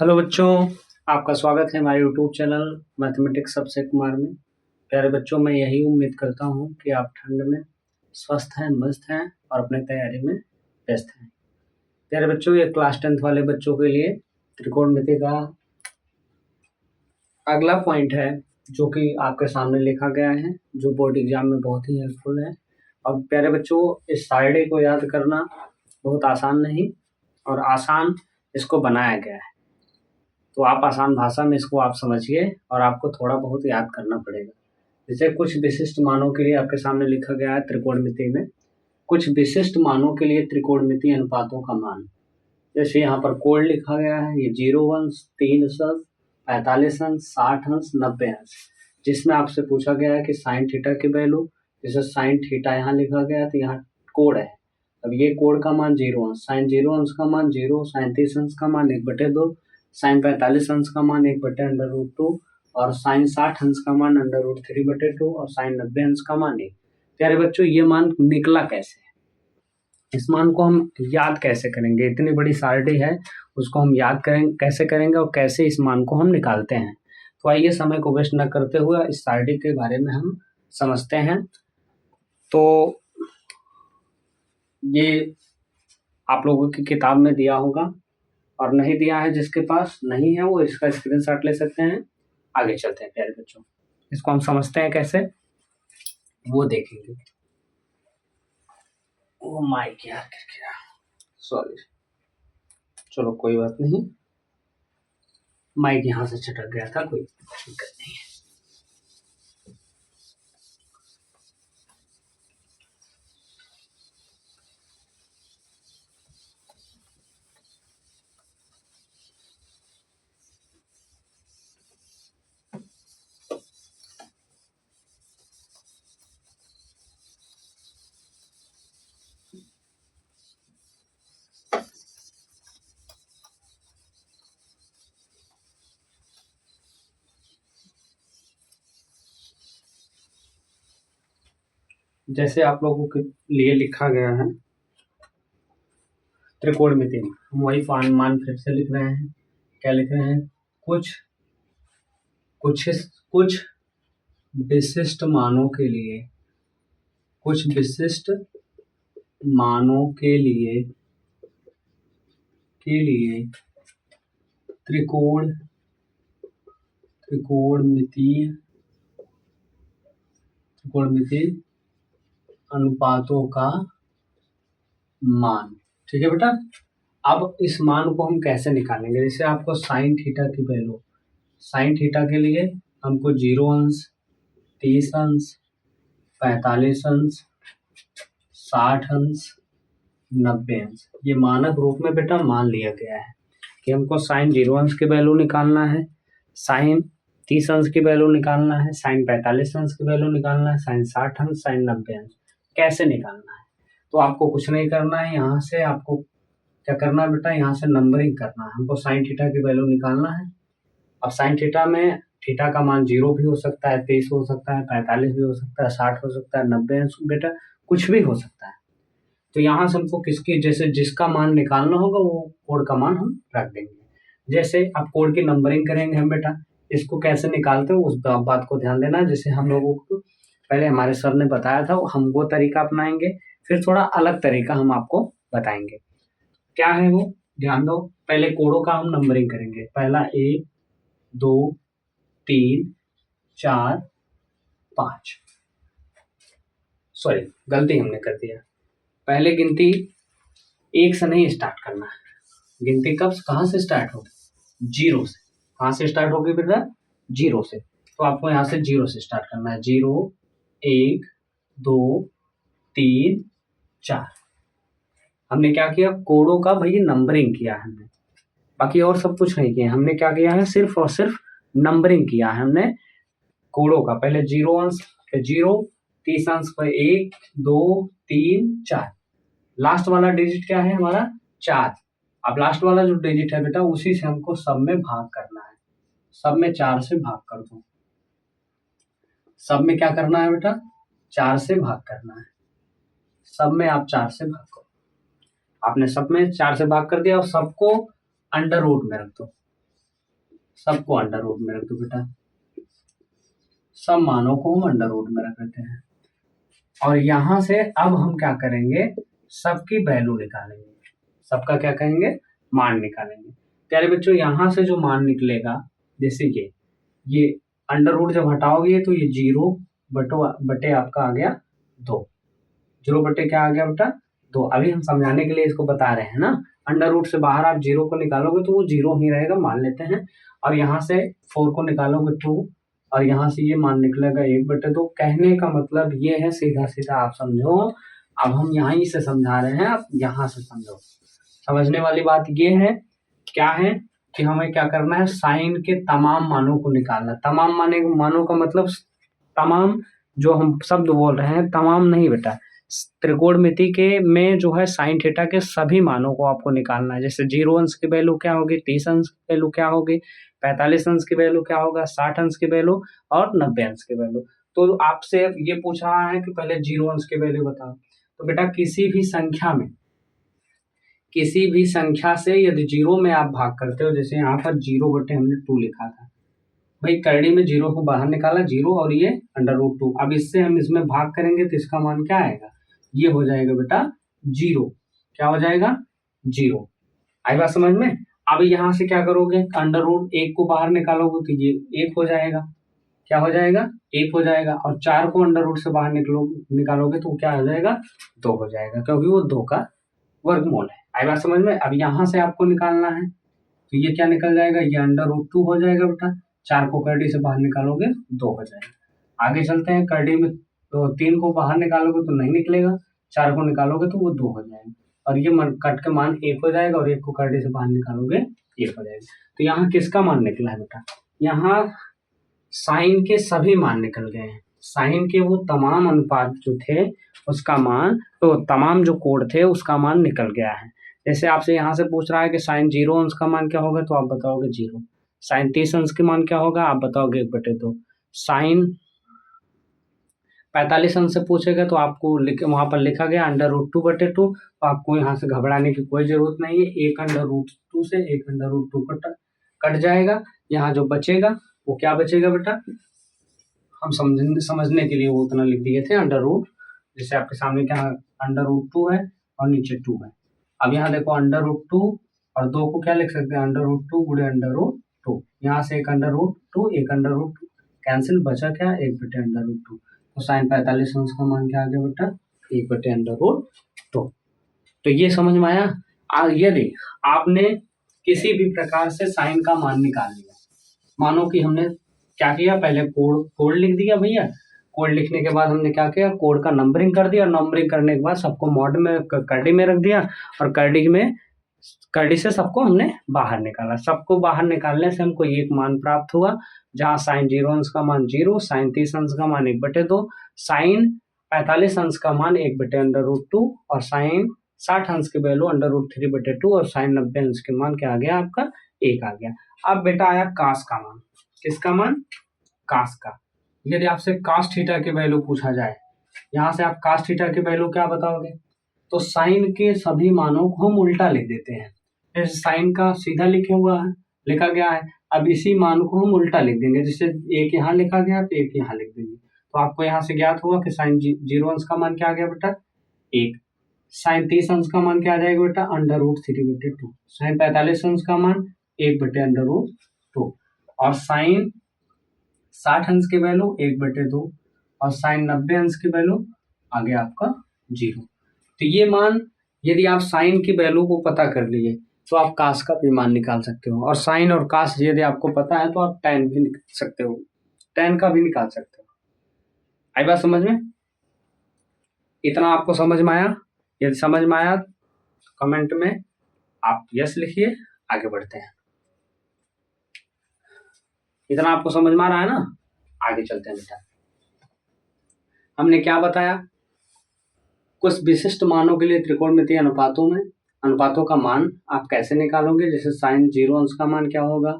Hello बच्चों, आपका स्वागत है हमारे यूट्यूब चैनल मैथमेटिक्स सबसे कुमार में। प्यारे बच्चों, मैं यही उम्मीद करता हूँ कि आप ठंड में स्वस्थ हैं, मस्त हैं और अपने तैयारी में व्यस्त हैं। प्यारे बच्चों, ये क्लास 10th वाले बच्चों के लिए त्रिकोणमिति का अगला पॉइंट है जो कि आपके सामने लिखा गया है, जो बोर्ड एग्जाम में बहुत ही हेल्पफुल है। और प्यारे बच्चों, इस सारणी को याद करना बहुत आसान नहीं और आसान इसको बनाया गया है, तो आप आसान भाषा में इसको आप समझिए और आपको थोड़ा बहुत याद करना पड़ेगा। जैसे कुछ विशिष्ट मानों के लिए आपके सामने लिखा गया है त्रिकोणमिति में, कुछ विशिष्ट मानों के लिए त्रिकोणमिति अनुपातों का मान। जैसे यहाँ पर कोड लिखा गया है, ये 0 अंश, 3 अंश, 45 अंश, 60 अंश, 90 अंश, जिसमें आपसे पूछा गया है कि साइन थीटा की वैल्यू। जैसे साइन थीटा यहाँ लिखा गया तो यहाँ कोड है, अब ये कोड का मान 0 अंश, साइन 0 अंश का मान 0, साइन 30 अंश का मान 1/2, साइन 45 अंश का मान 1/√2 और साइन 60 अंश का मान √3/2 और साइन 90 अंश का मान 1। प्यारे बच्चों, ये मान निकला कैसे? इस मान को हम याद कैसे करेंगे? इतनी बड़ी सारणी है, उसको हम याद कैसे करेंगे और कैसे इस मान को हम निकालते हैं? तो आइए समय को वेस्ट न करते हुए इस सारणी के बारे में हम समझते हैं। तो ये आप लोगों की किताब में दिया होगा, और नहीं दिया है जिसके पास नहीं है वो इसका स्क्रीनशॉट ले सकते हैं। आगे चलते हैं प्यारे बच्चों, इसको हम समझते हैं कैसे वो देखेंगे। ओ माय यार, क्या सॉरी, चलो कोई बात नहीं, माइक यहाँ से छटक गया था, कोई दिक्कत नहीं है। जैसे आप लोगों के लिए लिखा गया है त्रिकोणमिति में, हम वही मान फिर से लिख रहे हैं। क्या लिख रहे हैं? कुछ कुछ कुछ विशिष्ट मानों के लिए, कुछ विशिष्ट मानों के लिए त्रिकोणमिति अनुपातों का मान। ठीक है बेटा, अब इस मान को हम कैसे निकालेंगे? जैसे आपको साइन थीटा की वैल्यू, साइन थीटा के लिए हमको 0 अंश, 30 अंश, 45 अंश, 60 अंश, 90 अंश, ये मानक रूप में बेटा मान लिया गया है कि हमको साइन 0 अंश की वैल्यू निकालना है, साइन 30 अंश की वैल्यू निकालना है, साइन 45 अंश की वैल्यू निकालना है, साइन 60 अंश, साइन 90 अंश। कैसे निकालना है? तो आपको कुछ नहीं करना है, यहाँ से आपको क्या करना है बेटा, यहाँ से नंबरिंग करना है। हमको साइन थीटा की वैल्यू निकालना है। अब साइन थीटा में थीटा का मान 0 भी हो सकता है, 23 हो सकता है, 45 भी हो सकता है, 60 हो सकता है, 90 बेटा कुछ भी हो सकता है। तो यहाँ से हमको किसकी, जैसे जिसका मान निकालना होगा वो कोड का मान हम रख देंगे। जैसे अब कोड की नंबरिंग करेंगे हम बेटा, इसको कैसे निकालते हो उस बात को ध्यान देना। जैसे हम लोगों को पहले हमारे सर ने बताया था, हम वो तरीका अपनाएंगे, फिर थोड़ा अलग तरीका हम आपको बताएंगे। क्या है वो, ध्यान दो। पहले कोडों का हम नंबरिंग करेंगे। पहला 1 2 3 4 5, सॉरी गलती हमने कर दिया। पहले गिनती 1 से नहीं स्टार्ट करना है। गिनती कहाँ से स्टार्ट होगी? 0 से। कहाँ से स्टार्ट होगी बेटा? 0 से। तो आपको यहाँ से 0 से स्टार्ट करना है। 0 1 2 3 4। हमने क्या किया? कोडों का भाई नंबरिंग किया है हमने, बाकी और सब कुछ नहीं किया। हमने क्या किया है? सिर्फ और सिर्फ नंबरिंग किया है हमने कोडों का। पहले 0 अंश, 0 30 अंश पर 1 2 3 4, लास्ट वाला डिजिट क्या है हमारा? 4। अब लास्ट वाला जो डिजिट है बेटा, उसी से हमको सब में भाग करना है। सब में 4 से भाग कर दो। सब में क्या करना है बेटा? 4 से भाग करना है। सब में आप 4 से भाग करो। आपने सब में 4 से भाग कर दिया और सबको अंडर रूट में रख दो। सबको अंडर रूट में रख दो बेटा, सब मानों को हम अंडर रूट में रख देते हैं। और यहां से अब हम क्या करेंगे, सबकी वैल्यू निकालेंगे, सबका क्या कहेंगे, मान निकालेंगे। प्यारे बच्चों यहां से जो मान निकलेगा, जैसे ये अंडर रूट जब हटाओगे तो ये 0 बटे आपका आ गया 2, 0 बटे क्या आ गया बेटा 2। अभी हम समझाने के लिए इसको बता रहे हैं ना, अंडर रूट से बाहर आप 0 को निकालोगे तो वो 0 ही रहेगा, मान लेते हैं। और यहाँ से 4 को निकालोगे 2, और यहाँ से ये मान निकलेगा 1/2। कहने का मतलब ये है, सीधा सीधा आप समझो। अब हम यहीं से समझा रहे हैं, आप यहाँ से समझो। समझने वाली बात ये है, क्या है कि हमें क्या करना है, साइन के तमाम मानों को निकालना। तमाम मानों का मतलब तमाम, जो हम शब्द बोल रहे हैं तमाम नहीं बेटा, त्रिकोणमिति के में जो है साइन थीटा के सभी मानों को आपको निकालना है। जैसे 0 अंश की वैल्यू क्या होगी, 30 अंश की वैल्यू क्या होगी, 45 अंश की वैल्यू क्या होगा, 60 अंश की वैल्यू और 90 अंश की वैल्यू। तो आपसे ये पूछ रहा है कि पहले 0 अंश की वैल्यू बताओ। तो बेटा किसी भी संख्या से यदि 0 में आप भाग करते हो, जैसे यहाँ पर 0 बटे हमने 2 लिखा था, भाई करड़ी में 0 को बाहर निकाला, 0 और ये अंडर रूट 2। अब इससे हम इसमें भाग करेंगे तो इसका मान क्या आएगा, ये हो जाएगा बेटा 0। क्या हो जाएगा 0। आई बात समझ में। अब यहाँ से क्या करोगे, अंडर रूट 1 को बाहर निकालोगे तो ये 1 हो जाएगा। क्या हो जाएगा 1 हो जाएगा। और 4 को अंडर रूट से बाहर निकालोगे तो क्या हो जाएगा 2 हो जाएगा, क्योंकि वो 2 का वर्गमूल है। आई बात समझ में। अब यहाँ से आपको निकालना है तो ये क्या निकल जाएगा, ये अंडर रूट 2 हो जाएगा बेटा। 4 को करड़ी से बाहर निकालोगे 2 हो जाएगा। आगे चलते हैं, करड़ी में तो 3 को बाहर निकालोगे तो नहीं निकलेगा, 4 को निकालोगे तो वो 2 हो जाएगा, और ये कट के मान 1 हो जाएगा, और 1 को करड़ी से बाहर निकालोगे 1 हो जाएगा। तो यहाँ किसका मान निकला है बेटा, यहाँ साइन के सभी मान निकल गए हैं। साइन के वो तमाम अनुपात जो थे उसका मान, तो तमाम जो कोड थे उसका मान निकल गया है। जैसे आपसे यहाँ से पूछ रहा है कि साइन 0 अंश का मान क्या होगा, तो आप बताओगे 0। साइन 30 अंश के मान क्या होगा, आप बताओगे 1/2। साइन 45 अंश से पूछेगा तो आपको वहां पर लिखा गया अंडर रूट 2/2। तो आपको यहाँ से घबराने की कोई जरूरत नहीं है, 1 अंडर रूट 2 से 1 अंडर रूट 2 कट जाएगा। यहाँ जो बचेगा वो क्या बचेगा बेटा, हम समझने के लिए वो उतना लिख दिए थे अंडर रूट, जैसे आपके सामने क्या अंडर रूट 2 है और नीचे 2 है। अब यहाँ देखो अंडर रूट 2 और 2 को क्या लिख सकते हैं, अंडर रूट 2 गुणे अंडर रूट 2। यहाँ से 1 under root 2 1 under root 2 cancel, बचा क्या 1 अंडर रूट 2। तो साइन 45 अंश का मान क्या आ गया बेटा 1 अंडर रूट 2। तो ये समझ में आया। यदि आपने किसी भी प्रकार से साइन का मान निकाल लिया, मानो कि हमने क्या किया, पहले कोड लिख दिया भैया, कोड लिखने के बाद हमने क्या किया, कोड का नंबरिंग कर दिया, और नंबरिंग करने के बाद सबको मॉड में करडी में रख दिया, और करडी से सबको हमने बाहर निकाला। सबको बाहर निकालने से हमको एक मान प्राप्त हुआ, जहां साइन 0 अंश का मान 0, साइन 30 अंश का मान 1/2, साइन 45 अंश का मान 1/अंडर रूट 2, और साइन 60 अंश की वैल्यू अंडर रूट 3/2, और साइन 90 अंश के मान क्या आ गया आपका 1 आ गया। अब बेटा आया कास का मान। किसका मान, कास का। यदि आपसे कास थीटा की वैल्यू पूछा जाए, यहाँ से आप कास थीटा की वैल्यू क्या बताओगे, तो साइन के सभी मानों को हम उल्टा लिख देते हैं। जैसे साइन का सीधा लिखा गया है, अब इसी मान को हम उल्टा लिख देंगे, जैसे एक यहाँ लिखा गया तो एक यहाँ लिख देंगे। तो आपको यहाँ से ज्ञात हुआ कि साइन 0 अंश का मान क्या आ गया बेटा 1। साइन 30 अंश का मान क्या आ जाएगा बेटा अंडर रूट 3/2। साइन 45 अंश का मान 1/अंडर रूट 2, और साइन 60 अंश की वैल्यू 1/2, और साइन 90 अंश की वैल्यू आ गया आपका 0। तो ये मान, यदि आप साइन की वैल्यू को पता कर लिए तो आप कास का भी मान निकाल सकते हो, और साइन और कास यदि आपको पता है तो आप टैन भी निकाल सकते हो, टैन का भी निकाल सकते हो। आई बात समझ में। इतना आपको समझ में आया। यदि समझ में आया तो कमेंट में आप यस लिखिए, आगे बढ़ते हैं। इतना आपको समझ में आ रहा है ना, आगे चलते हैं बेटा। हमने क्या बताया, कुछ विशिष्ट मानों के लिए त्रिकोणमितीय अनुपातों का मान आप कैसे निकालोगे। जैसे साइन 0 अंश का मान क्या होगा,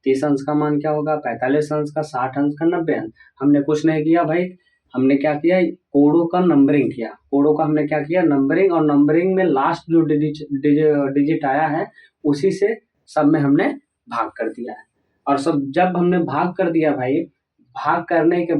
30 अंश का मान क्या होगा, 45 अंश का, 60 अंश का, 90 अंश। हमने कुछ नहीं किया भाई, हमने क्या किया, कोडों का नंबरिंग किया। कोडों का हमने क्या किया, नंबरिंग, और नंबरिंग में लास्ट जो डिजिट आया है उसी से सब में हमने भाग कर दिया है। और सब जब हमने भाग कर दिया भाई, भाग करने के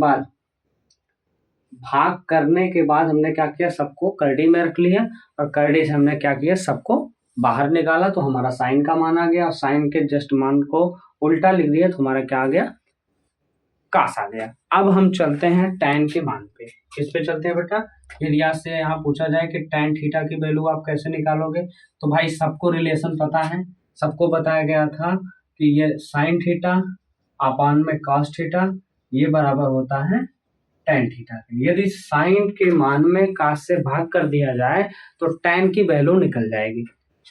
बाद हमने क्या किया, सबको करड़ी में रख लिया और करड़ी से हमने क्या किया, सबको बाहर निकाला तो हमारा साइन का मान आ गया और साइन के जस्ट मान को उल्टा लिख दिया तो हमारा क्या आ गया, कास आ गया। अब हम चलते हैं tan के मान पे। किस पे चलते हैं बेटा, यदि आपसे यहाँ पूछा जाए कि tan थीटा की वैल्यू आप कैसे निकालोगे, तो भाई सबको रिलेशन पता है, सबको बताया गया था कि ये sin थीटा अपान में cos थीटा ये बराबर होता है tan थीटा के। यदि sin के मान में cos से भाग कर दिया जाए तो tan की वैल्यू निकल जाएगी,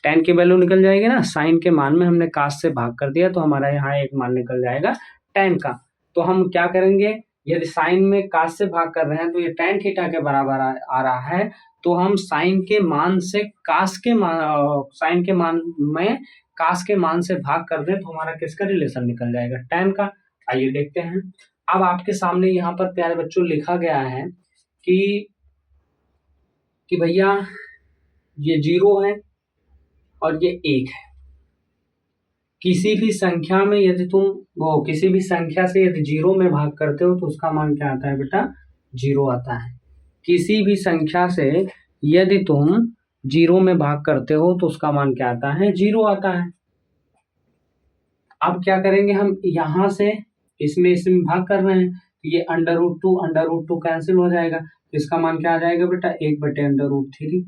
tan की वैल्यू निकल जाएगी ना, sin के मान में हमने cos से भाग कर दिया तो हमारा यहाँ एक मान निकल जाएगा tan का। तो हम क्या करेंगे, यदि साइन में कास से भाग कर रहे हैं तो ये tan थीटा के बराबर आ रहा है, तो हम साइन के मान से कास के मान, साइन के मान में कास के मान से भाग कर दें तो हमारा किसका रिलेशन निकल जाएगा, tan का। आइए देखते हैं। अब आपके सामने यहाँ पर प्यारे बच्चों लिखा गया है कि भैया ये 0 है और ये 1 है। किसी भी संख्या में यदि किसी भी संख्या से यदि 0 में भाग करते हो तो उसका मान क्या आता है बेटा, 0 आता है। किसी भी संख्या से यदि तुम 0 में भाग करते हो तो उसका मान क्या आता है, 0 आता है। अब क्या करेंगे, हम यहाँ से इसमें भाग कर रहे हैं तो ये √2 कैंसिल हो जाएगा, तो इसका मान क्या आ जाएगा बेटा, 1/√3।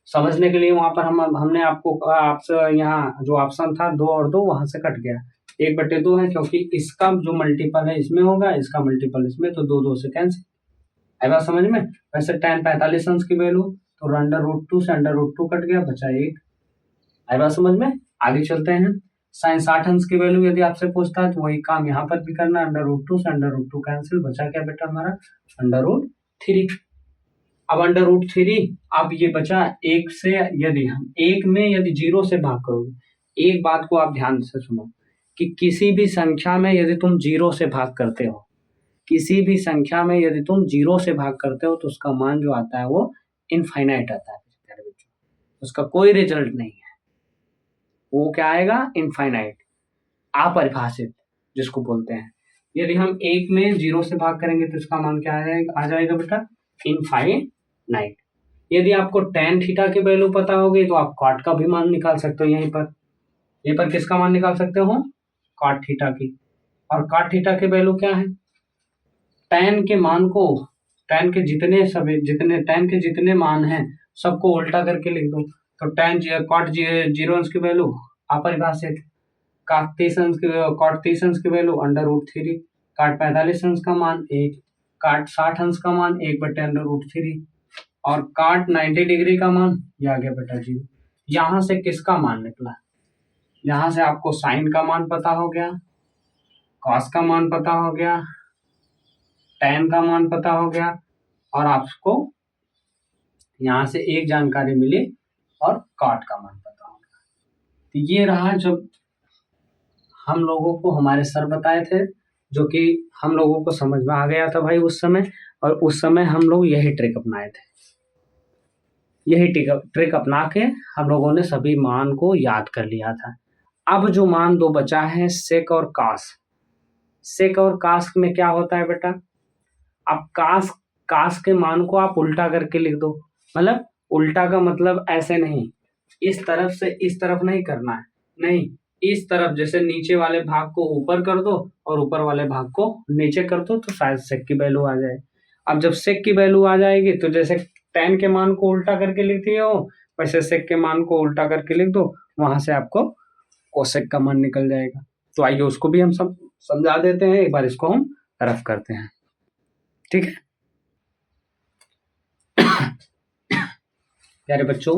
समझने के लिए वहां पर हमने आपसे यहाँ जो ऑप्शन था 2 और 2 वहां से कट गया, 1/2 है क्योंकि इसका जो मल्टीपल है इसमें होगा, इसका मल्टीपल इसमें, तो 2 2 से कैंसिल। आई बात समझ में। वैसे tan 45 अंश की वैल्यू तो √2 से √2 कट गया, बचा 1। आई बात समझ में। आगे चलते हैं। sin 60 अंश की वैल्यू यदि आपसे पूछता है तो वही काम यहाँ पर भी करना, √2 से √2 कैंसिल, बचा क्या बेटा हमारा, √3। अब √3, अब ये बचा 1 से, यदि हम 1 में यदि 0 से भाग करोगे, एक बात को आप ध्यान से सुनो कि किसी भी संख्या में यदि तुम 0 से भाग करते हो, किसी भी संख्या में यदि तुम 0 से भाग करते हो तो उसका मान जो आता है वो इनफाइनाइट आता है, उसका कोई रिजल्ट नहीं है, वो क्या आएगा, इनफाइनाइट, अपरिभाषित जिसको बोलते हैं। यदि हम 1 में 0 से भाग करेंगे तो इसका मान क्या आ जाएगा बेटा, इनफाइनाइट। यदि आपको tan थीटा की वैल्यू पता होगी तो आप cot का भी मान निकाल सकते हो, यहीं पर किसका मान निकाल सकते हो, cot थीटा की। और cot थीटा की वैल्यू क्या है, tan के मान को, tan के जितने मान हैं सबको उल्टा करके लिख दो, तो cot 0 अंश की वैल्यू अपरिभाषित, cot 30 अंश की वैल्यू √3, cot 45 अंश का मान 1, cot 60 अंश का मान 1/√3 और cot 90 डिग्री का मान ये आ गया बेटा 0। यहाँ से किसका मान निकला, यहाँ से आपको साइन का मान पता हो गया, कॉस का मान पता हो गया, tan का मान पता हो गया और आपको यहाँ से एक जानकारी मिली और cot का मान पता हो गया। तो ये रहा जब हम लोगों को हमारे सर बताए थे, जो कि हम लोगों को समझ में आ गया था भाई उस समय, और उस समय हम लोग यही ट्रिक अपनाए थे, यही ट्रिक अपना के हम लोगों ने सभी मान को याद कर लिया था। अब जो मान 2 बचा है, सेक और कास। सेक और कास में क्या होता है बेटा, अब कास के मान को आप उल्टा करके लिख दो, मतलब उल्टा का मतलब ऐसे नहीं, इस तरफ से इस तरफ नहीं करना है, नहीं, इस तरफ, जैसे नीचे वाले भाग को ऊपर कर दो और ऊपर वाले भाग को नीचे कर दो तो शायद सेक की वैल्यू आ जाए। अब जब सेक की वैल्यू आ जाएगी तो जैसे tan के मान को उल्टा करके लिख दिए हो, वैसे सेक के मान को उल्टा करके लिख दो, वहां से आपको कोसेक का मान निकल जाएगा। तो आइए उसको भी हम सब समझा देते हैं, एक बार इसको हम रफ करते हैं, ठीक है प्यारे बच्चों।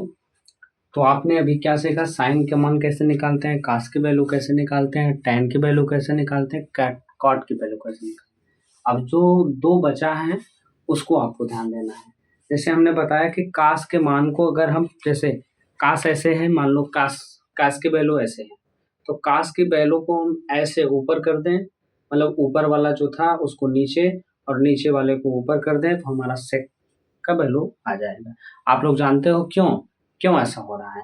तो आपने अभी क्या सीखा, साइन के मान कैसे निकालते हैं, कास की वैल्यू कैसे निकालते हैं, tan की वैल्यू कैसे निकालते हैं, कॉट की वैल्यू कैसे निकालते हैं। अब जो 2 बचा है उसको आपको ध्यान देना है। जैसे हमने बताया कि कास के मान को अगर हम, जैसे कास ऐसे है, मान लो कास की वैल्यू ऐसे है, तो कास की वैल्यू को हम ऐसे ऊपर कर दें, मतलब ऊपर वाला जो था उसको नीचे और नीचे वाले को ऊपर कर दें तो हमारा सेक का वैल्यू आ जाएगा। आप लोग जानते हो क्यों ऐसा हो रहा है,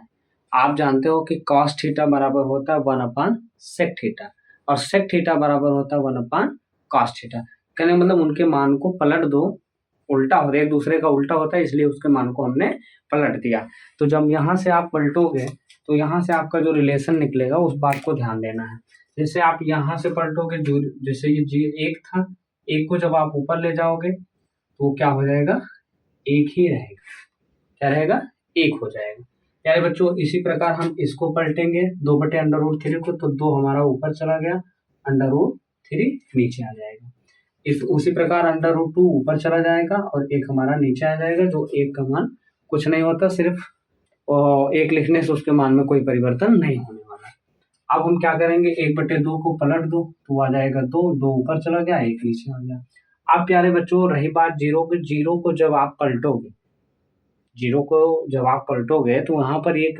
आप जानते हो कि cos थीटा बराबर होता है 1/sec थीटा, और सेक थीटा बराबर होता है 1/cos थीटा। कहने का मतलब उनके मान को पलट दो, उल्टा होता है, एक दूसरे का उल्टा होता है, इसलिए उसके मान को हमने पलट दिया। तो जब यहाँ से आप पलटोगे तो यहाँ से आपका जो रिलेशन निकलेगा उस बात को ध्यान देना है। जैसे आप यहाँ से पलटोगे, जो जैसे ये जी एक था, एक को जब आप ऊपर ले जाओगे तो क्या हो जाएगा, एक ही रहेगा। क्या रहेगा, एक हो जाएगा। यानी बच्चों इसी प्रकार हम इसको पलटेंगे 2/√3 को, तो 2 हमारा ऊपर चला गया, √3 नीचे आ जाएगा। इस उसी प्रकार √2 ऊपर चला जाएगा और एक हमारा नीचे आ जाएगा, जो एक का मान कुछ नहीं होता, सिर्फ एक लिखने से उसके मान में कोई परिवर्तन नहीं होने वाला। अब हम क्या करेंगे, 1/2 को पलट दो तो आ जाएगा 2 ऊपर चला गया, एक नीचे आ गया। अब प्यारे बच्चों रही बात जीरो की, जीरो को जब आप पलटोगे तो वहां पर एक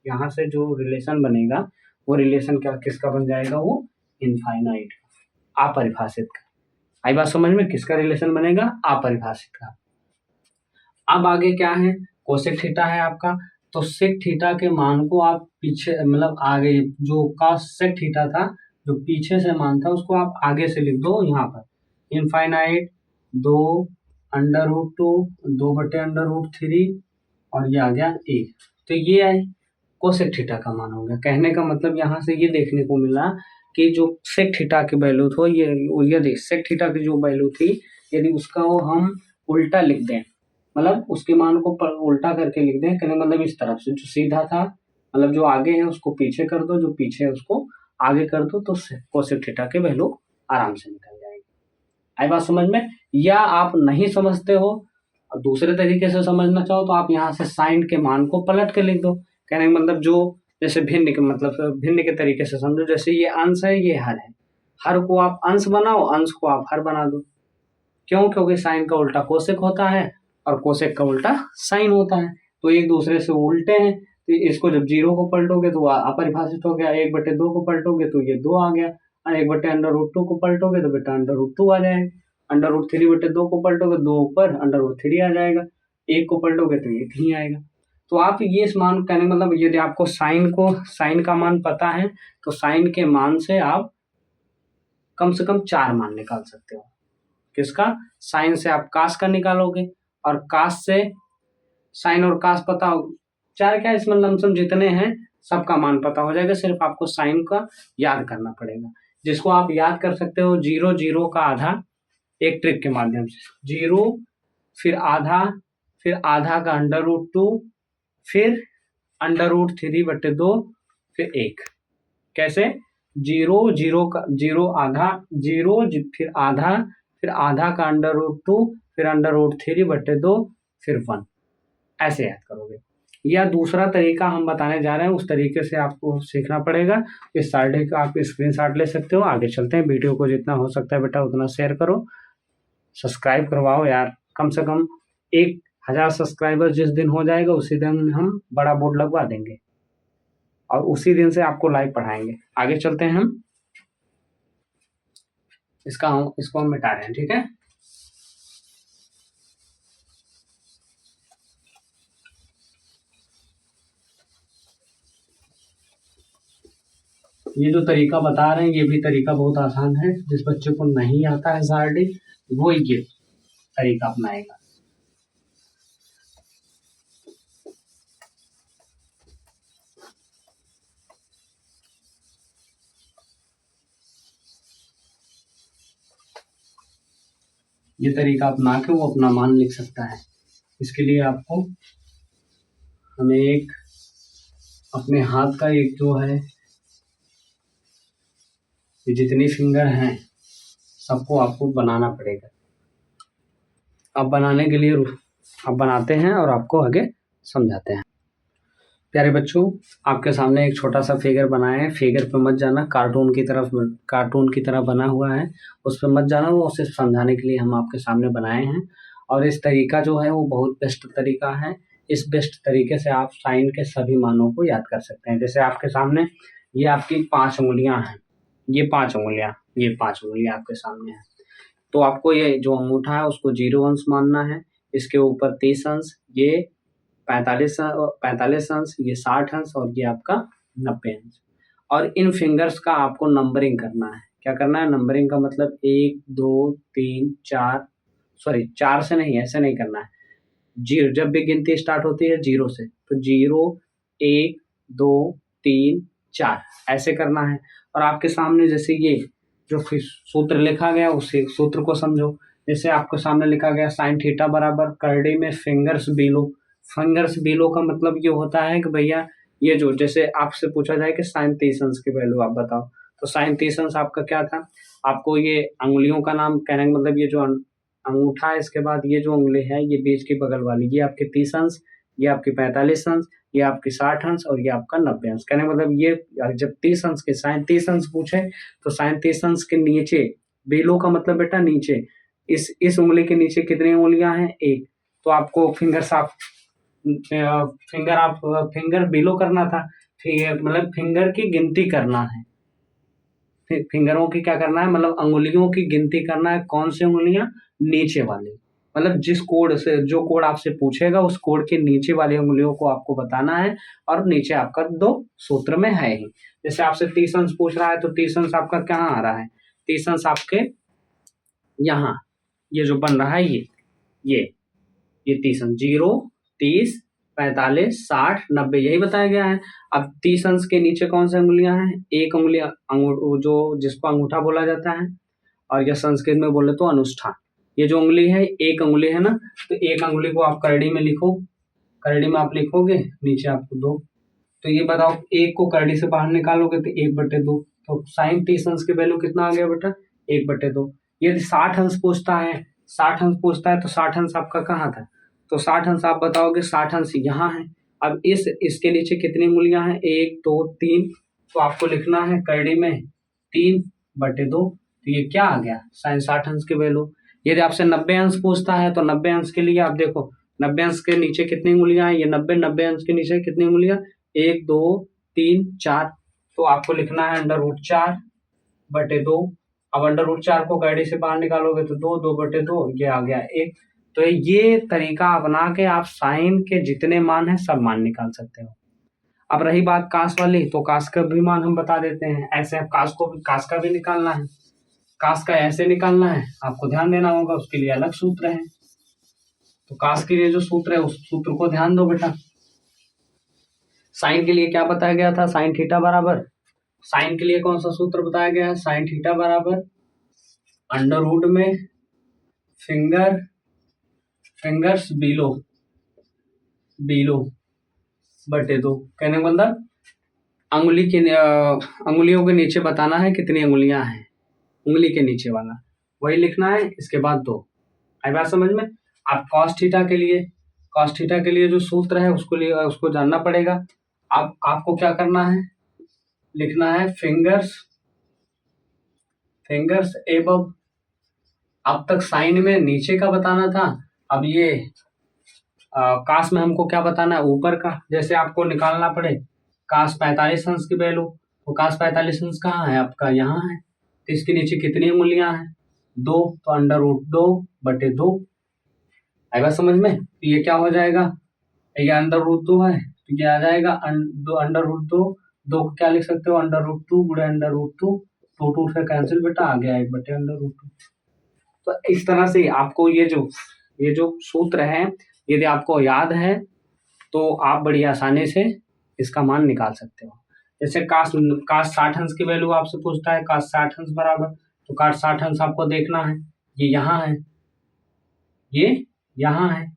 यहाँ से जो रिलेशन बनेगा वो रिलेशन क्या किसका बन जाएगा, वो इनफाइनाइट, अपरिभाषित का। आई बात समझ में, किसका रिलेशन बनेगा, अपरिभाषित का। अब आगे क्या है, कोसेक थीटा है आपका, तो सेक थीटा के मान को आप पीछे मतलब आगे, जो कॉस सेक थीटा था जो पीछे से मान था उसको आप आगे से लिख दो यहाँ पर, इनफाइनाइट 2/√2 2/√3 और ये आ गया 1। तो ये है कोसेक थीटा का मान हो गया। कहने का मतलब यहाँ से ये देखने को मिला कि जो सेक थीटा की वैल्यू थी, ये सेक थीटा की जो वैल्यू थी, यदि उसका वो हम उल्टा लिख दें, मतलब उसके मान को उल्टा करके लिख दें, कहने मतलब इस तरफ से जो सीधा था, मतलब जो आगे है उसको पीछे कर दो, जो पीछे है उसको आगे कर दो, तो कोसेक थीटा की वैल्यू आराम से निकल जाएगी। आई बात समझ में। या आप नहीं समझते हो और दूसरे तरीके से समझना चाहो तो आप यहाँ से साइन के मान को पलट के लिख दो। कहने का मतलब जो जैसे भिन्न के मतलब भिन्न के तरीके से समझो, जैसे ये अंश है, ये हर है, हर को आप अंश बनाओ, अंश को आप हर बना दो। क्यों, क्योंकि साइन का उल्टा कोसेक होता है और कोसेक का उल्टा साइन होता है, तो एक दूसरे से उल्टे हैं। तो इसको जब 0 को पलटोगे तो अपरिभाषित हो गया, 1/2 को पलटोगे तो ये 2 आ गया, और 1/√2 को पलटोगे तो बेटा √2 आ जाएगा, √3/2 को पलटोगे 2 ऊपर √3 आ जाएगा, 1 को पलटोगे तो 1 ही आएगा। तो आप ये इस मान कहने मतलब यदि आपको साइन का मान पता है तो साइन के मान से आप कम से कम 4 मान निकाल सकते हो। किसका, साइन से आप कास का निकालोगे और कास से साइन और कास पता हो, 4 क्या इसमें लमसम जितने हैं सबका मान पता हो जाएगा, सिर्फ आपको साइन का याद करना पड़ेगा, जिसको आप याद कर सकते हो 0 0 का आधा, एक ट्रिक के माध्यम से 0 फिर आधा का √2 फिर √3/2 फिर 1। कैसे, 0 0 का 0 आधा 0 फिर आधा का √2 फिर √3/2 फिर 1, ऐसे याद करोगे। या दूसरा तरीका हम बताने जा रहे हैं, उस तरीके से आपको सीखना पड़ेगा। इस साइड का आप स्क्रीनशॉट ले सकते हो। आगे चलते हैं, वीडियो को जितना हो सकता है बेटा उतना शेयर करो, सब्सक्राइब करवाओ यार, कम से कम 1000 सब्सक्राइबर जिस दिन हो जाएगा उसी दिन हम बड़ा बोर्ड लगवा देंगे और उसी दिन से आपको लाइव पढ़ाएंगे। आगे चलते हैं हम, इसको हम मिटा रहे हैं, ठीक है। ये जो तरीका बता रहे हैं ये भी तरीका बहुत आसान है, जिस बच्चे को नहीं आता है सारडी वो ये तरीका अपनाएगा। ये तरीका अपना के वो अपना मान लिख सकता है। इसके लिए आपको हमें एक अपने हाथ का एक जो है, ये जितनी फिंगर हैं सबको आपको बनाना पड़ेगा। अब बनाने के लिए अब बनाते हैं और आपको आगे समझाते हैं। प्यारे बच्चों, आपके सामने एक छोटा सा फिगर बनाए हैं, फिगर पे मत जाना, कार्टून की तरह बना हुआ है, उस पर मत जाना, वो सिर्फ समझाने के लिए हम आपके सामने बनाए हैं। और इस तरीका जो है वो बहुत बेस्ट तरीका है। इस बेस्ट तरीके से आप साइन के सभी मानों को याद कर सकते हैं। जैसे आपके सामने ये आपकी 5 उंगलियां हैं, ये 5 उंगलियां आपके सामने हैं, तो आपको ये जो अंगूठा है उसको 0 अंश मानना है, इसके ऊपर 30 अंश, ये 45 अंश, ये 60 अंश और ये आपका 90 अंश। और इन फिंगर्स का आपको नंबरिंग करना है, क्या करना है, नंबरिंग का मतलब 1 2 3 4, सॉरी 4 से नहीं, ऐसे नहीं करना है। जीरो, जब भी गिनती स्टार्ट होती है 0 से, तो 0 1 2 3 4 ऐसे करना है। और आपके सामने जैसे ये जो फिर सूत्र लिखा गया उसी सूत्र को समझो। जैसे आपके सामने लिखा गया साइन थीटा बराबर करड़ी में फिंगर्स बिलो। फिंगर्स बिलो का मतलब ये होता है कि भैया ये जो, जैसे आपसे पूछा जाए कि साइन 30 अंश की वैल्यू आप बताओ, तो साइन 30 अंश आपका क्या था, आपको ये अंगुलियों का नाम कहने का मतलब ये जो अंगूठा है, इसके बाद ये जो उंगली है ये बीच की बगल वाली, ये आपके 30 अंश, ये आपकी 45 अंश, ये आपकी 60 अंश और ये आपका 90 अंश। कहने का मतलब ये जब 30 अंश के साइन 30 अंश पूछे तो साइन 30 अंश के नीचे, बेलो का मतलब बेटा नीचे, इस उंगली के नीचे कितनी उंगलियां हैं, एक। तो आपको फिंगर बिलो करना था, फिंगर मतलब फिंगर की गिनती करना है। फिंगरों की क्या करना है, मतलब अंगुलियों की गिनती करना है। कौन सी उंगलियां, नीचे वाली, मतलब जिस कोड से, जो कोड आपसे पूछेगा उस कोड के नीचे वाली उंगलियों को आपको बताना है। और नीचे आपका 2 सूत्र में है ही। जैसे आपसे 30 अंश पूछ रहा है तो 30 अंश आपका कहाँ आ रहा है, 30 अंश आपके यहाँ, ये जो बन रहा है ये ये 30 अंश, 0 30 45 60 90 यही बताया गया है। अब 30 अंश के नीचे कौन सी उंगलियां हैं, एक उंगली जो जिसको अंगूठा बोला जाता है, और या संस्कृत में बोले तो अनुष्ठान। ये जो उंगली है, एक उंगली है ना, तो एक उंगली को आप करड़ी में लिखो, करड़ी में आप लिखोगे नीचे आपको 2। तो ये बताओ, एक को करड़ी से बाहर निकालोगे तो 1/2, तो साइन 30 अंश की वैल्यू कितना आ गया बेटा, 1/2। यदि 60 अंश पूछता है, 60 अंश पूछता है तो 60 अंश आपका कहाँ था, तो 60 अंश आप बताओगे 60 अंश यहाँ है। अब इसके नीचे कितनी उंगलियां हैं, 1 2 3, तो आपको लिखना है करड़ी में 3/2। तो ये क्या आ गया, साइन 60 अंश की वैल्यू। यदि आपसे 90 अंश पूछता है तो 90 अंश के लिए आप देखो, 90 अंश के नीचे कितनी उंगलियां हैं, ये 90 अंश के नीचे कितनी उंगलियां, 1 2 3 4, तो आपको लिखना है √4/2। अब √4 को कैडी से बाहर निकालोगे तो 2/2, ये आ गया 1। तो ये तरीका अपना के आप साइन के जितने मान है सब मान निकाल सकते हो। अब रही बात कास वाली, तो कास का भी मान हम बता देते हैं। ऐसे कास का भी निकालना है, कास का ऐसे निकालना है, आपको ध्यान देना होगा, उसके लिए अलग सूत्र है। तो कास के लिए जो सूत्र है उस सूत्र को ध्यान दो बेटा। साइन के लिए क्या बताया गया था, साइन थीटा बराबर, साइन के लिए कौन सा सूत्र बताया गया है, साइन थीटा बराबर अंडर रूट में फिंगर्स बिलो बटे 2। कहने का मतलब अंगुलियों के नीचे बताना है कितनी अंगुलियां हैं, उंगली के नीचे वाला वही लिखना है, इसके बाद 2। आई बात समझ में। आप कॉस थीटा के लिए जो सूत्र है उसको जानना पड़ेगा। अब आपको क्या करना है, लिखना है फिंगर्स एबव। अब तक साइन में नीचे का बताना था, अब ये कास में हमको क्या बताना है, ऊपर का। जैसे आपको निकालना पड़े कास 45 अंश की वैल्यू, तो कास 45 अंश कहाँ है आपका, यहाँ है। तो इसके नीचे कितनी उंगलियां हैं, 2, तो अंडर रूट 2/2। आई बात समझ में। तो ये क्या हो जाएगा, ये अंडर रूट 2 है तो ये आ जाएगा अंडर रूट 2। 2 को क्या लिख सकते हो, अंडर रूट 2 गुणे अंडर रूट 2, 2 से कैंसिल बेटा, आ गया 1/√2। तो इस तरह से आपको ये जो सूत्र है, यदि आपको याद है तो आप बड़ी आसानी से इसका मान निकाल सकते हो। जैसे काश 60 अंश की वैल्यू आपसे पूछता है, काश 60 अंश बराबर, तो काश 60 अंश आपको देखना है, ये यहाँ है, ये यहाँ है,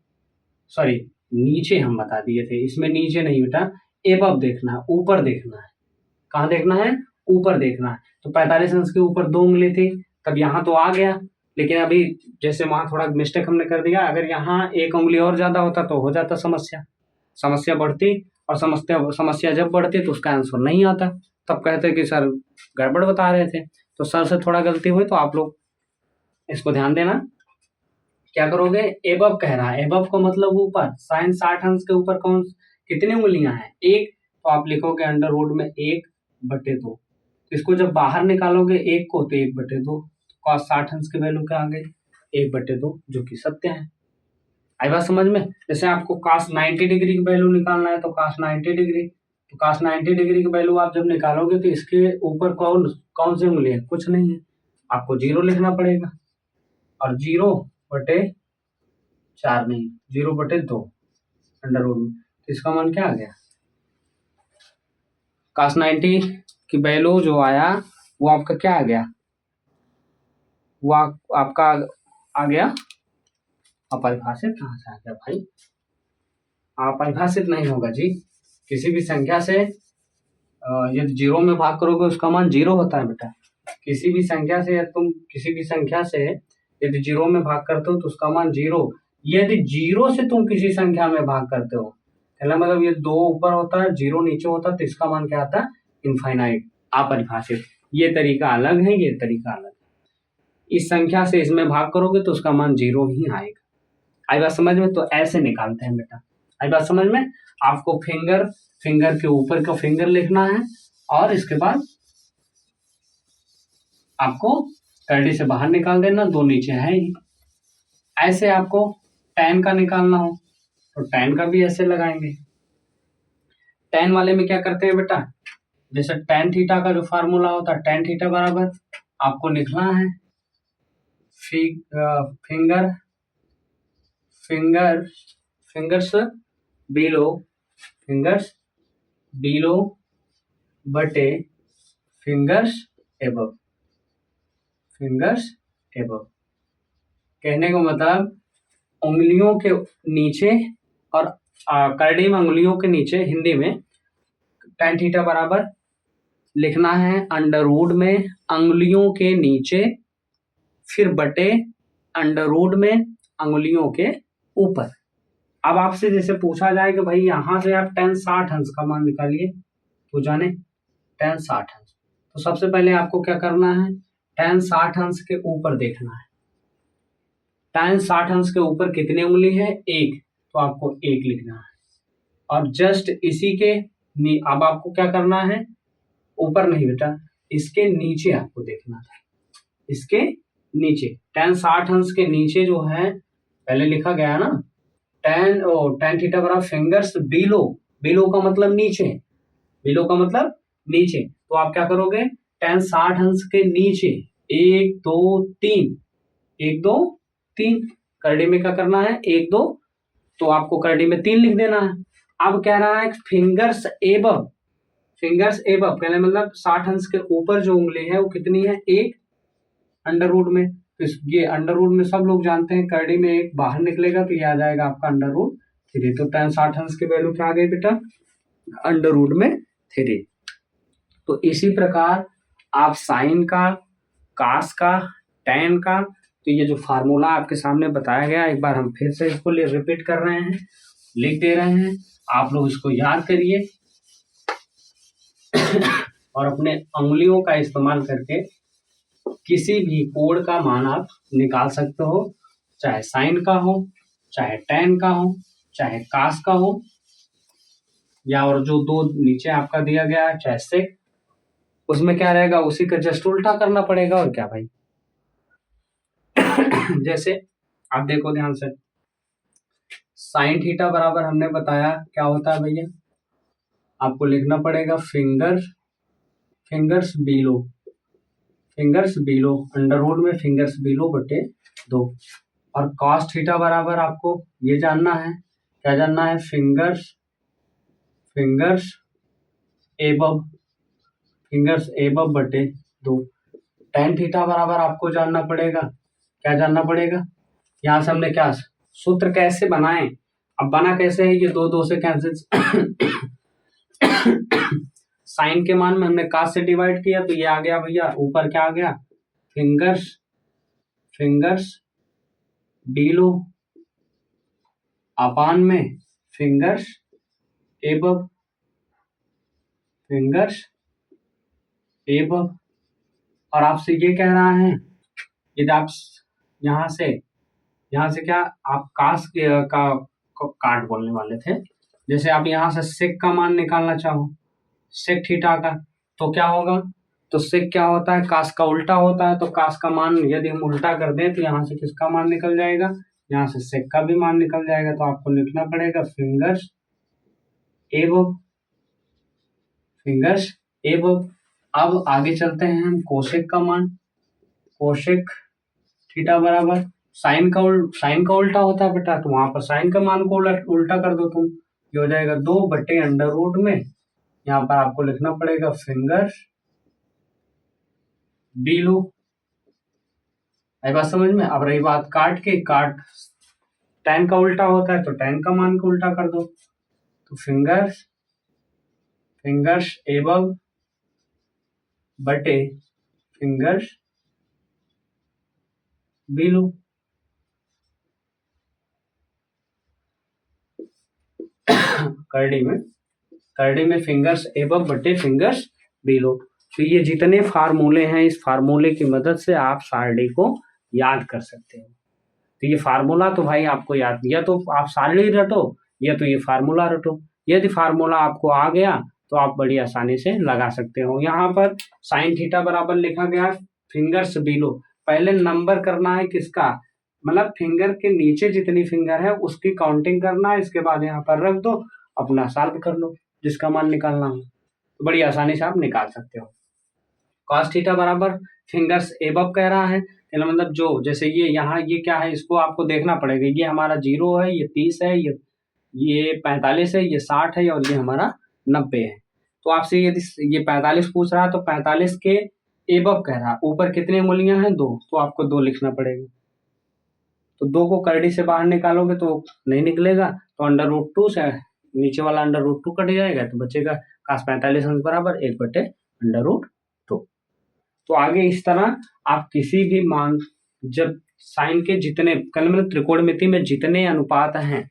सॉरी नीचे हम बता दिए थे, इसमें नीचे नहीं बेटा, एबव देखना है, ऊपर देखना है। कहाँ देखना है, ऊपर देखना है। तो 45 अंश के ऊपर 2 उंगली थी, तब यहाँ तो आ गया, लेकिन अभी जैसे वहां थोड़ा मिस्टेक हमने कर दिया, अगर यहाँ एक उंगली और ज्यादा होता तो हो जाता समस्या बढ़ती, और समस्या जब बढ़ती तो उसका आंसर नहीं आता, तब कहते कि सर गड़बड़ बता रहे थे। तो सर से थोड़ा गलती हुई, तो आप लोग इसको ध्यान देना। क्या करोगे, एबव कह रहा है, एबव का मतलब ऊपर, साइन 60 अंश के ऊपर कितनी उंगलियां हैं, 1, तो आप लिखोगे अंडर रूट में 1/2। इसको जब बाहर निकालोगे 1 को, तो 1/2, कॉस 60 अंश की वैल्यू क्या आ गई, 1/2, जो कि सत्य है। आई बात समझ में। जैसे आपको cos 90 डिग्री की वैल्यू निकालना है, तो cos 90 डिग्री तो cos 90 डिग्री की वैल्यू आप जब निकालोगे तो इसके ऊपर कौन कौन सी उंगली है, कुछ नहीं है, आपको 0 लिखना पड़ेगा। और 0/4 नहीं, 0/2 अंडर रूट में, तो इसका मान क्या आ गया, cos 90 की वैल्यू जो आया वो आपका क्या आ गया, वो आपका आ गया अपरिभाषित। कहाँ से आ गया भाई, अपरिभाषित नहीं होगा जी। किसी भी संख्या से यदि 0 में भाग करोगे उसका मान 0 होता है बेटा। किसी भी संख्या से तुम किसी भी संख्या से यदि 0 में भाग करते हो तो उसका मान 0। यदि 0 से तुम किसी संख्या में भाग करते हो, मतलब ये 2 ऊपर होता है 0 नीचे होता है, तो इसका मान क्या आता है, इनफाइनाइट, अपरिभाषित। ये तरीका अलग है, ये तरीका अलग है। इस संख्या से इसमें भाग करोगे तो उसका मान 0 ही आएगा। आई बात समझ में? तो ऐसे निकालते हैं बेटा, आई बात समझ में? आपको फिंगर के ऊपर का फिंगर लिखना है और इसके बाद आपको करड़ी से बाहर निकाल देना, 2 नीचे है ही। ऐसे आपको tan का निकालना हो तो tan का भी ऐसे लगाएंगे। tan वाले में क्या करते हैं बेटा, जैसे tan थीटा का जो फार्मूला होता है, tan थीटा बराबर आपको लिखना है फिंगर्स बिलो बटे फिंगर्स एबव। कहने का मतलब उंगलियों के नीचे और करड़ी में उंगलियों के नीचे, हिंदी में tan थीटा बराबर लिखना है अंडर रूट में अंगुलियों के नीचे, फिर बटे अंडर रूट में अंगुलियों के ऊपर। अब आपसे जैसे पूछा जाए कि भाई यहां से आप tan 60 अंश का मान निकालिए, तो जाने tan 60 अंश, तो सबसे पहले आपको क्या करना है, tan 60 अंश के ऊपर देखना है। tan 60 अंश के ऊपर कितनी उंगली है, 1, तो आपको 1 लिखना है। और जस्ट इसी के अब आपको क्या करना है, ऊपर नहीं बेटा, इसके नीचे आपको देखना है, इसके नीचे tan 60 अंश के नीचे जो है पहले लिखा गया ना, tan थीटा बराबर फिंगर्स बिलो का मतलब नीचे, तो आप क्या करोगे, tan 60 अंश के नीचे 1 2 3, 1 2 3, करड़ी में क्या करना है 1 2, तो आपको करड़ी में 3 लिख देना है। अब कह रहा है फिंगर्स एबव कहने मतलब 60 अंश के ऊपर जो उंगली है वो कितनी है, 1 अंडर रूट में, तो ये अंडर रूट में सब लोग जानते हैं, करड़ी में 1 बाहर निकलेगा तो ये आ जाएगा आपका अंडर रूट 3। तो tan 60 अंश की वैल्यू क्या आ गई बेटा, अंडर रूट में 3। तो इसी प्रकार आप साइन का, कास का, tan का, तो ये जो फार्मूला आपके सामने बताया गया, एक बार हम फिर से इसको रिपीट कर रहे हैं, लिख दे रहे हैं, आप लोग इसको याद करिए और अपने उंगलियों का इस्तेमाल करके किसी भी कोण का मान आप निकाल सकते हो, चाहे साइन का हो, चाहे tan का हो, चाहे कास का हो, या और जो 2 नीचे आपका दिया गया है चाहे सेक, उसमें क्या रहेगा, उसी का जस्ट उल्टा करना पड़ेगा, और क्या भाई। जैसे आप देखो ध्यान से, साइन थीटा बराबर हमने बताया क्या होता है भैया, आपको लिखना पड़ेगा फिंगर्स बिलो अंडर रूट में फिंगर्स बिलो बटे 2। और cos थीटा बराबर आपको ये जानना है, क्या जानना है, फिंगर्स एबव बटे 2। tan थीटा बराबर आपको जानना पड़ेगा, क्या जानना पड़ेगा, यहाँ से हमने क्या सूत्र कैसे बनाए, अब बना कैसे है, ये 2 2 से कैंसिल साइन के मान में हमने कास से डिवाइड किया तो ये आ गया भैया, ऊपर क्या आ गया, फिंगर्स बिलो अपान में फिंगर्स एबव और आपसे ये कह रहा है, यदि आप यहाँ से क्या आप कास का काट बोलने वाले थे, जैसे आप यहाँ से सेक का मान निकालना चाहो, सेक थीटा का, तो क्या होगा, तो सेक क्या होता है, कास का उल्टा होता है, तो कास का मान यदि हम उल्टा कर दें तो यहाँ से किसका मान निकल जाएगा, यहाँ से सेक का भी मान निकल जाएगा। तो आपको लिखना पड़ेगा फिंगर्स एबव फिंगर्स एबव। अब आगे चलते हैं हम कोसेक का मान। कोसेक थीटा बराबर साइन का उल्टा होता है बेटा, तो वहां पर साइन का मान को उल्टा कर दो तुम, ये हो जाएगा 2/√। में यहाँ पर आपको लिखना पड़ेगा फिंगर्स बिलो। आई बात समझ में। अब रही बात काट tan का उल्टा होता है तो tan का मान को उल्टा कर दो, तो फिंगर्स एबव बटे फिंगर्स बिलो। करड़ी में फिंगर्स एबव बटे फिंगर्स बिलो। तो ये जितने फार्मूले हैं, इस फार्मूले की मदद से आप सारणी को याद कर सकते हो। तो ये फार्मूला तो भाई आपको याद, या तो आप सारणी रटो या तो ये फार्मूला रटो। यदि फार्मूला आपको आ गया तो आप बड़ी आसानी से लगा सकते हो। यहाँ पर साइन थीटा बराबर लिखा गया है फिंगर्स बिलो। पहले नंबर करना है किसका, मतलब फिंगर के नीचे जितनी फिंगर है उसकी काउंटिंग करना है, इसके बाद यहाँ पर रख दो, अपना सॉल्व कर लो जिसका मान निकालना हो, तो बड़ी आसानी से आप निकाल सकते हो। कॉस थीटा बराबर फिंगर्स एबव कह रहा है, मतलब जो जैसे ये यहाँ ये क्या है, इसको आपको देखना पड़ेगा। ये हमारा 0 है, ये 30 है, ये 45 है, ये 60 है और ये हमारा 90 है। तो आपसे यदि ये 45 पूछ रहा है तो 45 के एबव कह रहा है, ऊपर कितनी उंगलियां हैं 2, तो आपको 2 लिखना पड़ेगा। तो 2 को करड़ी से बाहर निकालोगे तो नहीं निकलेगा, तो √2 से नीचे वाला √2 कट जाएगा, तो बचेगा cos 45 अंश बराबर 1/√2। तो आगे इस तरह आप किसी भी मान, जब साइन के जितने मतलब त्रिकोणमिति में जितने अनुपात हैं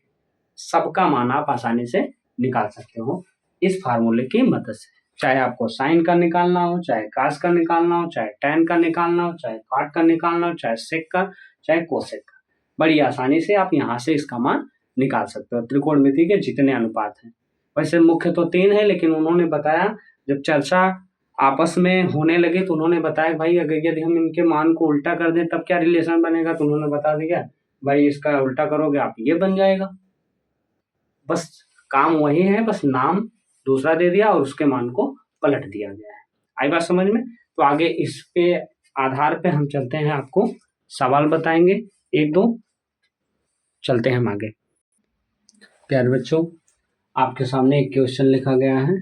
सबका मान आप आसानी से निकाल सकते हो इस फार्मूले की मदद से। चाहे आपको साइन का निकालना हो, चाहे कास का निकालना हो, चाहे tan का निकालना हो, चाहे कॉट का निकालना हो, चाहे सेक का, चाहे कोसेक का, बड़ी आसानी से आप यहाँ से इसका मान निकाल सकते हो त्रिकोणमिति के जितने अनुपात हैं। वैसे मुख्य तो 3 है, लेकिन उन्होंने बताया जब चर्चा आपस में होने लगे तो उन्होंने बताया भाई अगर यदि हम इनके मान को उल्टा कर दें तब क्या रिलेशन बनेगा, तो उन्होंने बता दिया भाई इसका उल्टा करोगे आप ये बन जाएगा। बस काम वही है, बस नाम दूसरा दे दिया और उसके मान को पलट दिया गया है। आई बात समझ में। तो आगे इस पे आधार पे हम चलते हैं, आपको सवाल बताएंगे 1-2, चलते हैं हम आगे। प्यारे बच्चों, आपके सामने एक क्वेश्चन लिखा गया है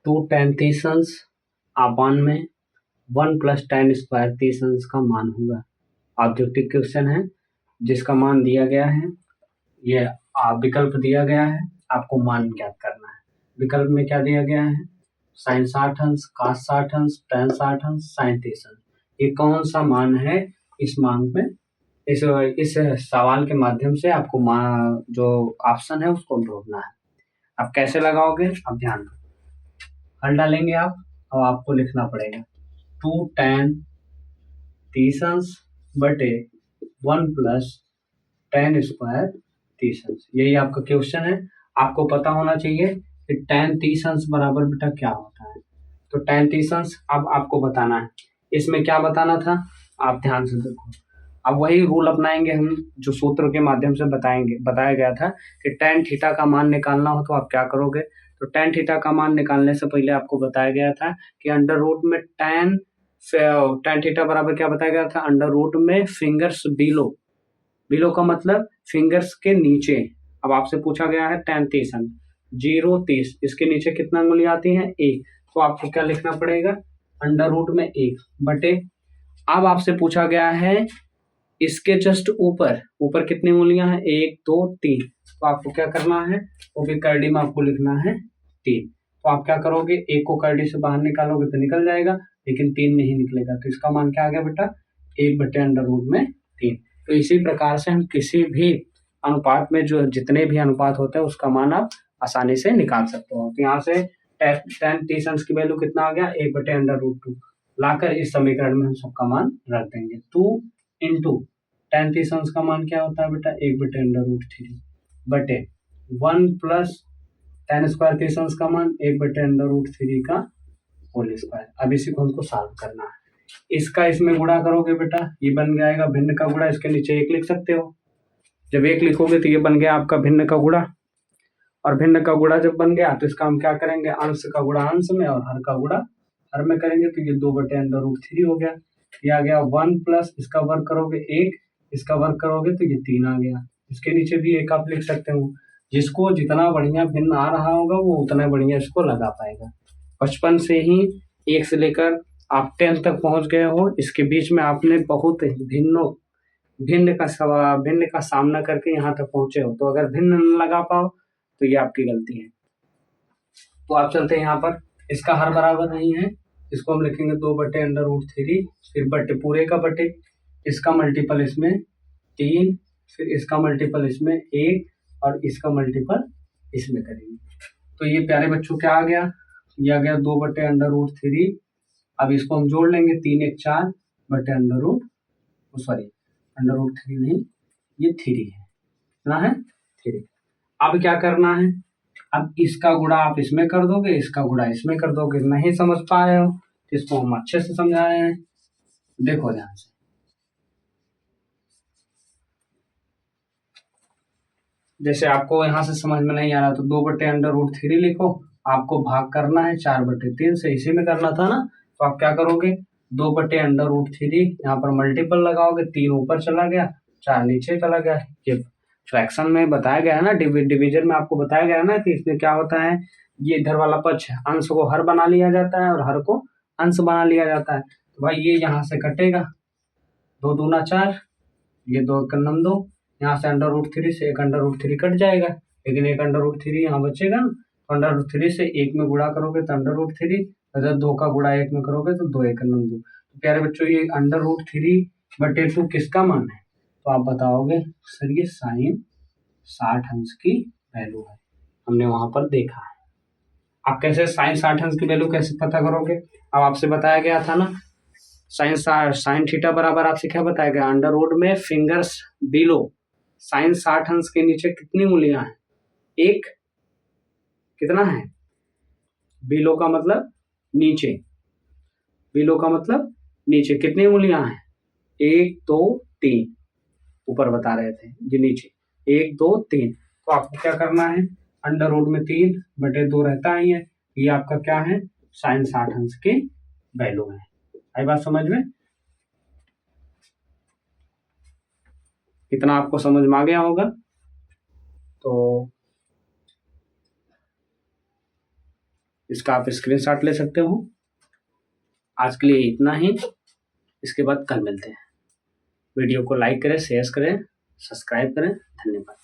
2 tan 30 अंश अपान में 1 + tan² 30 अंश का मान होगा। ऑब्जेक्टिव क्वेश्चन है जिसका मान दिया गया है, ये विकल्प दिया गया है, आपको मान ज्ञात करना है। विकल्प में क्या दिया गया है, sin 60 अंश, cos 60 अंश, tan 60 अंश, sin 30 अंश। ये कौन सा मान है इस मान में, इस सवाल के माध्यम से आपको जो ऑप्शन है उसको ढूंढना है। आप कैसे लगाओगे, आप ध्यान दो, हल डालेंगे आप और आपको लिखना पड़ेगा 2 tan 30 अंश बटे 1 + tan² 30 अंश। यही आपका क्वेश्चन है। आपको पता होना चाहिए कि tan 30 अंश बराबर बेटा क्या होता है। तो tan 30 अंश अब आपको बताना है, इसमें क्या बताना था आप ध्यान से देखो। अब वही रूल अपनाएंगे हम जो सूत्र के माध्यम से बताया गया था कि tan थीटा का मान निकालना हो तो आप क्या करोगे। तो tan थीटा का मान निकालने से पहले आपको बताया गया था कि √ में tan थीटा बराबर क्या बताया गया था, √ में फिंगर्स बिलो का मतलब फिंगर्स के नीचे। अब आपसे पूछा गया है tan 30 अंश 0 30, इसके नीचे कितना उंगली आती है 1, तो आपको क्या लिखना पड़ेगा √ में 1 बटे। अब आपसे पूछा गया है इसके जस्ट ऊपर कितनी उंगलियां हैं 1 2 3, तो आपको क्या करना है, वो भी करड़ी में आपको लिखना है 3। तो आप क्या करोगे, 1 को करड़ी से बाहर निकालोगे तो निकल जाएगा, लेकिन 3 नहीं निकलेगा, तो इसका मान क्या आ गया बेटा 1/√3। तो इसी प्रकार से हम किसी भी अनुपात में जो जितने भी अनुपात होते हैं उसका मान आप आसानी से निकाल सकते हो। तो यहाँ से tan 30 अंश की वैल्यू कितना आ गया 1/√2, लाकर इस समीकरण में हम सबका मान रख देंगे। 2 × tan 30 अंश का मान क्या होता है बेटा 1/√3 बटे 1 + tan² 30 अंश का मान 1/√3 का होल स्क्वायर। अब इसी को हमको सॉल्व करना है। इसका इसमें गुणा करोगे बेटा ये बन जाएगा भिन्न का गुणा, इसके नीचे 1 लिख सकते हो। जब 1 लिखोगे तो ये बन गया आपका भिन्न का गुणा, और भिन्न का गुणा जब बन गया तो इसका हम क्या करेंगे, अंश का गुणा अंश में और हर का गुणा हर में करेंगे, तो ये 2/√3 हो गया। ये आ गया 1 प्लस इसका वर्ग करोगे 1, इसका वर्ग करोगे तो ये 3 आ गया। इसके नीचे भी एक आप लिख सकते हो। जिसको जितना बढ़िया भिन्न आ रहा होगा वो उतना बढ़िया इसको लगा पाएगा। बचपन से ही 1 से लेकर आप 10 तक पहुंच गए हो, इसके बीच में आपने बहुत भिन्न का सामना करके यहाँ तक पहुंचे हो, तो अगर भिन्न न लगा पाओ तो ये आपकी गलती है। तो आप चलते हैं यहाँ पर, इसका हर बराबर नहीं है, इसको हम लिखेंगे 2/√3, फिर बटे पूरे का बटे, इसका मल्टीपल इसमें 3, फिर इसका मल्टीपल इसमें 1 और इसका मल्टीपल इसमें करेंगे। तो ये प्यारे बच्चों क्या आ गया, ये आ गया 2/√3। अब इसको हम जोड़ लेंगे, 3 1 4 बटे √3 नहीं, ये 3 है, कितना है 3। अब क्या करना है, अब इसका गुणा आप इसमें कर दोगे, इसका गुणा इसमें कर दोगे। नहीं समझ पा रहे हो तो इसको हम अच्छे से समझाए हैं, देखो ध्यान से। जैसे आपको यहाँ से समझ में नहीं आ रहा तो 2/√3 लिखो, आपको भाग करना है 4/3 से, इसी में करना था ना, तो आप क्या करोगे 2/√3 यहाँ पर मल्टीपल लगाओगे, 3 ऊपर चला गया 4 नीचे चला गया। ये फ्रैक्शन में बताया गया है ना, डिवीजन में आपको बताया गया है ना कि इसमें क्या होता है, ये इधर वाला पक्ष अंश को हर बना लिया जाता है और हर को अंश बना लिया जाता है। तो भाई ये यहाँ से कटेगा, 2 दूना 4, ये 2 एकम 2, यहाँ से √3 से 1/√3 कट जाएगा, लेकिन 1/√3 यहाँ बचेगा ना, तो √3 से 1 में गुणा करोगे तो √3, अगर 2 का गुणा 1 में करोगे तो 2 एकम 2। तो प्यारे बच्चों ये √3/2 किसका मान है, तो आप बताओगे सर ये साइन 60 अंश की वैल्यू है, हमने वहां पर देखा है। आप कैसे साइन 60 अंश की वैल्यू कैसे पता करोगे, अब आपसे बताया गया था ना, साइन थीटा बराबर आपसे क्या बताया गया, अंडर में फिंगर्स बिलो, साइन 60 अंश के नीचे कितनी मूलियां हैं, एक, कितना है, बिलो का मतलब नीचे, बिलो का मतलब नीचे, कितनी मूलियां हैं 1 2 3, ऊपर बता रहे थे ये नीचे 1 2 3। तो आपको क्या करना है, अंडर में 3/2 रहता ही है, ये आपका क्या है साइन 60 अंश की वैल्यू है। आई बात समझ में, इतना आपको समझ में आ गया होगा। तो इसका आप स्क्रीनशॉट ले सकते हो। आज के लिए इतना ही, इसके बाद कल मिलते हैं। वीडियो को लाइक करें, शेयर करें, सब्सक्राइब करें। धन्यवाद।